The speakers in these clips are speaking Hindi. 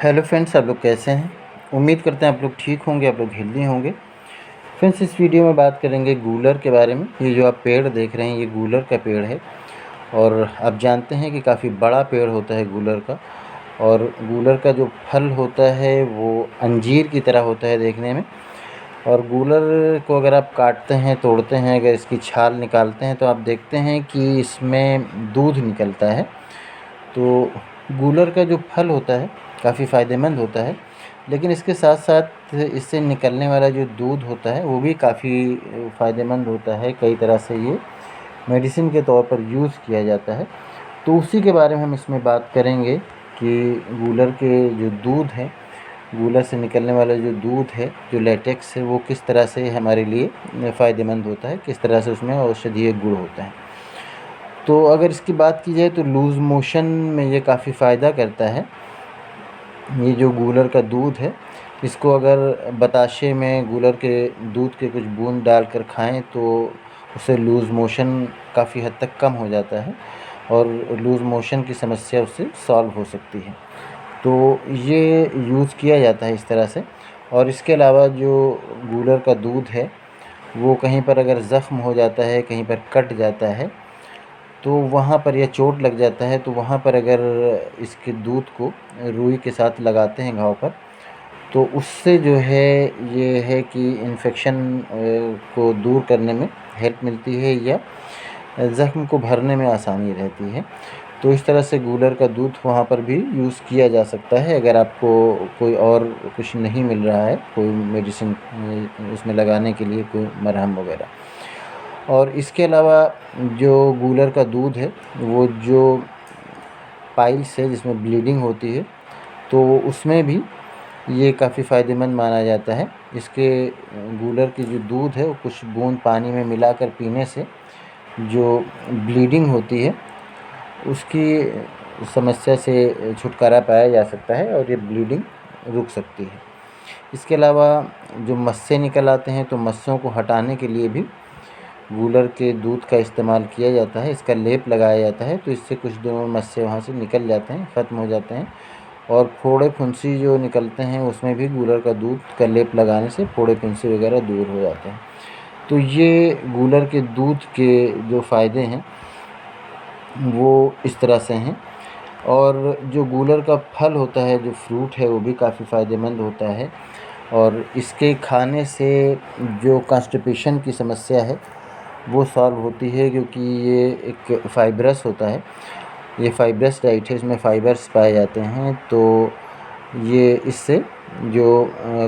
हेलो फ्रेंड्स, आप लोग कैसे हैं। उम्मीद करते हैं आप लोग ठीक होंगे, आप लोग हेल्दी होंगे। फ्रेंड्स, इस वीडियो में बात करेंगे गूलर के बारे में। ये जो आप पेड़ देख रहे हैं ये गूलर का पेड़ है और आप जानते हैं कि काफ़ी बड़ा पेड़ होता है गूलर का। और गूलर का जो फल होता है वो अंजीर की तरह होता है देखने में। और गूलर को अगर आप काटते हैं, तोड़ते हैं, अगर इसकी छाल निकालते हैं तो आप देखते हैं कि इसमें दूध निकलता है। तो गूलर का जो फल होता है काफ़ी फ़ायदेमंद होता है, लेकिन इसके साथ साथ इससे निकलने वाला जो दूध होता है वो भी काफ़ी फ़ायदेमंद होता है। कई तरह से ये मेडिसिन के तौर पर यूज़ किया जाता है। तो उसी के बारे में हम इसमें बात करेंगे कि गूलर के जो दूध है, गूलर से निकलने वाला जो दूध है, जो लेटेक्स है, वो किस तरह से हमारे लिए फ़ायदेमंद होता है, किस तरह से उसमें औषधीय गुण होता है। तो अगर इसकी बात की जाए तो लूज़ मोशन में ये काफ़ी फ़ायदा करता है। ये जो गूलर का दूध है, इसको अगर बताशे में गूलर के दूध के कुछ बूंद डालकर खाएं तो उससे लूज़ मोशन काफ़ी हद तक कम हो जाता है और लूज़ मोशन की समस्या उससे सॉल्व हो सकती है। तो ये यूज़ किया जाता है इस तरह से। और इसके अलावा जो गूलर का दूध है वो कहीं पर अगर ज़ख्म हो जाता है, कहीं पर कट जाता है तो वहाँ पर या चोट लग जाता है तो वहाँ पर अगर इसके दूध को रुई के साथ लगाते हैं घाव पर, तो उससे जो है ये है कि इन्फेक्शन को दूर करने में हेल्प मिलती है या ज़ख्म को भरने में आसानी रहती है। तो इस तरह से गूलर का दूध वहाँ पर भी यूज़ किया जा सकता है अगर आपको कोई और कुछ नहीं मिल रहा है, कोई मेडिसिन उसमें लगाने के लिए, कोई मरहम वगैरह। और इसके अलावा जो गूलर का दूध है वो जो पाइल्स है जिसमें ब्लीडिंग होती है तो उसमें भी ये काफ़ी फ़ायदेमंद माना जाता है। इसके गूलर की जो दूध है वो कुछ बूंद पानी में मिलाकर पीने से जो ब्लीडिंग होती है उसकी समस्या से छुटकारा पाया जा सकता है और ये ब्लीडिंग रुक सकती है। इसके अलावा जो मस्से निकल आते हैं तो मस्सों को हटाने के लिए भी गूलर के दूध का इस्तेमाल किया जाता है। इसका लेप लगाया जाता है तो इससे कुछ दिनों में मस्से वहाँ से निकल जाते हैं, ख़त्म हो जाते हैं। और फोड़े फुंसी जो निकलते हैं उसमें भी गूलर का दूध का लेप लगाने से फोड़े फुंसी वगैरह दूर हो जाते हैं। तो ये गूलर के दूध के जो फ़ायदे हैं वो इस तरह से हैं। और जो गूलर का फल होता है, जो फ्रूट है, वो भी काफ़ी फ़ायदेमंद होता है। और इसके खाने से जो कॉन्स्टिपेशन की समस्या है वो सॉल्व होती है, क्योंकि ये एक फाइब्रस होता है। ये फाइब्रस डाइट है, इसमें फाइबर्स पाए जाते हैं, तो ये इससे जो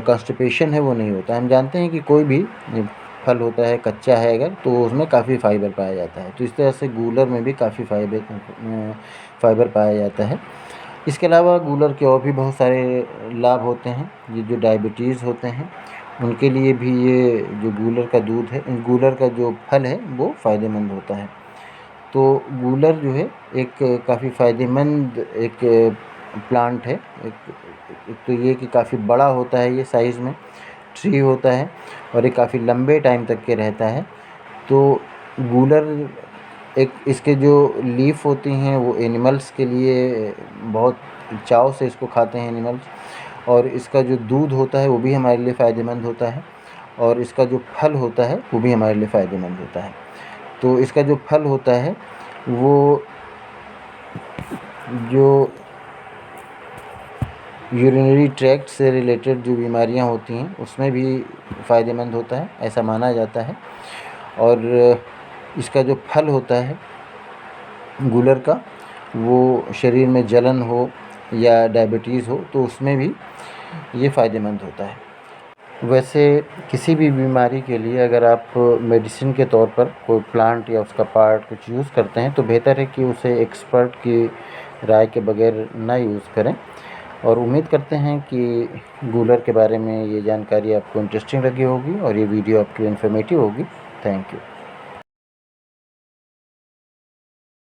कॉन्स्टिपेशन है वो नहीं होता। हम जानते हैं कि कोई भी फल होता है, कच्चा है अगर, तो उसमें काफ़ी फाइबर पाया जाता है। तो इस तरह से गूलर में भी काफ़ी फाइबर पाया जाता है। इसके अलावा गूलर के और भी बहुत सारे लाभ होते हैं। ये जो डायबिटीज़ होते हैं उनके लिए भी ये जो गूलर का दूध है, गूलर का जो फल है वो फ़ायदेमंद होता है। तो गूलर जो है एक काफ़ी फ़ायदेमंद एक प्लांट है। एक तो ये कि काफ़ी बड़ा होता है, ये साइज़ में ट्री होता है और ये काफ़ी लंबे टाइम तक के रहता है। तो गूलर एक इसके जो लीफ होती हैं वो एनिमल्स के लिए बहुत चाव से इसको खाते हैं एनिमल्स। और इसका जो दूध होता है वो भी हमारे लिए फ़ायदेमंद होता है और इसका जो फल होता है वो भी हमारे लिए फ़ायदेमंद होता है। तो इसका जो फल होता है वो जो यूरिनरी ट्रैक्ट से रिलेटेड जो बीमारियां होती हैं उसमें भी फ़ायदेमंद होता है, ऐसा माना जाता है। और इसका जो फल होता है गूलर का, वो शरीर में जलन हो या डायबिटीज़ हो तो उसमें भी ये फ़ायदेमंद होता है। वैसे किसी भी बीमारी के लिए अगर आप मेडिसिन के तौर पर कोई प्लांट या उसका पार्ट कुछ यूज़ करते हैं तो बेहतर है कि उसे एक्सपर्ट की राय के बगैर ना यूज़ करें। और उम्मीद करते हैं कि गूलर के बारे में ये जानकारी आपको इंटरेस्टिंग लगी होगी और ये वीडियो आपके लिए इन्फॉर्मेटिव होगी। Thank you.